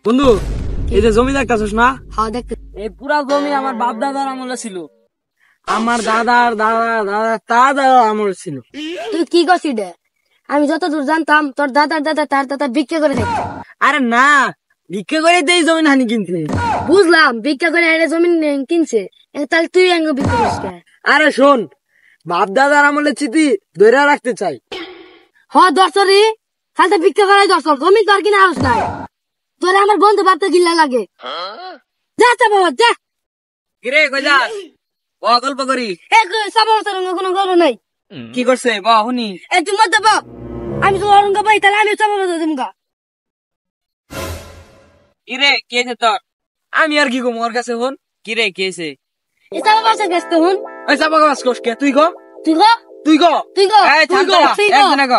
বন্ধু এই যে জমি দেখতেছিস না, হ্যাঁ দেখ। এই পুরা জমি আমার বাপ দাদার আমলে ছিল, আমার দাদার দাদা দাদা তার দাদার আমলে ছিল। তুই কি করছিস রে? আমি যতদূর জানতাম তোর দাদার দাদা তার দাদা ভিক্ষা করে দেখত। আরে না, ভিক্ষা করে দেই জমি হানি কিনতে। বুঝলাম ভিক্ষা করে এনে জমি কিনছে, তাহলে তুই এঙ্গ ভিক্ষা করিস কে? আরে শোন, বাপ দাদার আমলে চিঠি ধরে রাখতে চাই। হ্যাঁ দর্শরি, তাহলে তো ভিক্ষা করাই দর্শর, জমি তোর কিনা আস নাই। তোরে আমার বন্ধু ভাবতে গিল্লা লাগে। যা তা বাবা যা। কিরে কই যাস? ব গল্প করি। এ সাবা সঙ্গে কোনো গল্প নাই। কি করছে ব শুনি। এই তুই মত দেব, আমি তো অরঙ্গ পাই তাহলে আমি সাবা বাজা দিমগা। কিরে কেছে তোর? আমি আর কি কম ওর কাছে হন। কিরে কেছে? এই সাবা বাজা গেছতে হুন। ওই চাপা গাছ কসকে তুই গ, তুই গো, তুই গ, তুই গো, এই তুই থাম গো, তোরা, তুই গো। একজনে গ।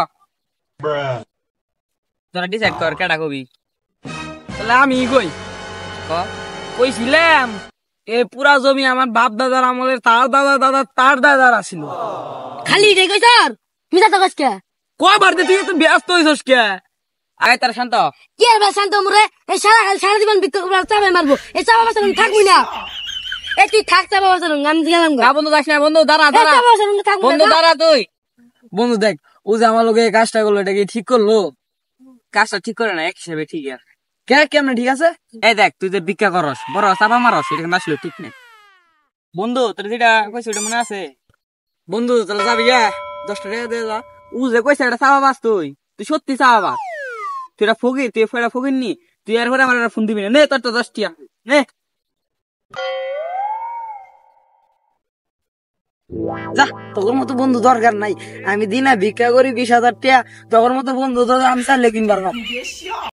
তোরা ডিসাইড কর কেডা কবি। তাহলে আমি কই ক, কইছিলাম এই পুরা জমি আমার বাপ দাদার আমলের, তার দাদা দাদা তার দাদার আছিল। খালি রে কই স্যার মিছা তো কসকে? কয়বার দে তুই তো ব্যস্ত হইছস কে? আগে তার শান্ত। কি আর বা শান্ত মুরে, এই সারা জীবন ভিক্ষা করে চাবে মারবো। এই চাবা বাজা থাকবি না। এই তুই থাক চাবা বাজা আমি গেলাম গা। না বন্ধু যাস না, বন্ধু দাঁড়া এই দাঁড়া, চাবা বাজা থাকবি বন্ধু না। দাঁড়া তুই। বন্ধু দেখ, ও যে আমার লোকে এই কাজটা করলো, এটা কি ঠিক করলো? কাজটা ঠিক করে না এক হিসেবে ঠিক আছে। কে কেমনে ঠিক আছে? এই দেখ তুই যে ভিক্ষা করস, বড় চাপা মারস, এটা কিন্তু আসলে ঠিক নেই। বন্ধু তোর যেটা কইছে ওটা মনে আছে? বন্ধু তাহলে যাবি গা, 10 টাকা দিয়ে যা। ও যে কইছে এটা চাপা বাস, তুই তুই সত্যি চাপা বাস। তুই এটা ফকির, তুই এটা ফকির নি, তুই এর পরে আমার ফোন দিবি না। নে তোর তো 10 টাকা নে যা। তোর মতো বন্ধু দরকার নাই, আমি দিনা ভিক্ষা করি 20,000 টাকা, তোর মতো বন্ধু তো আমি চাইলে কিনবার না।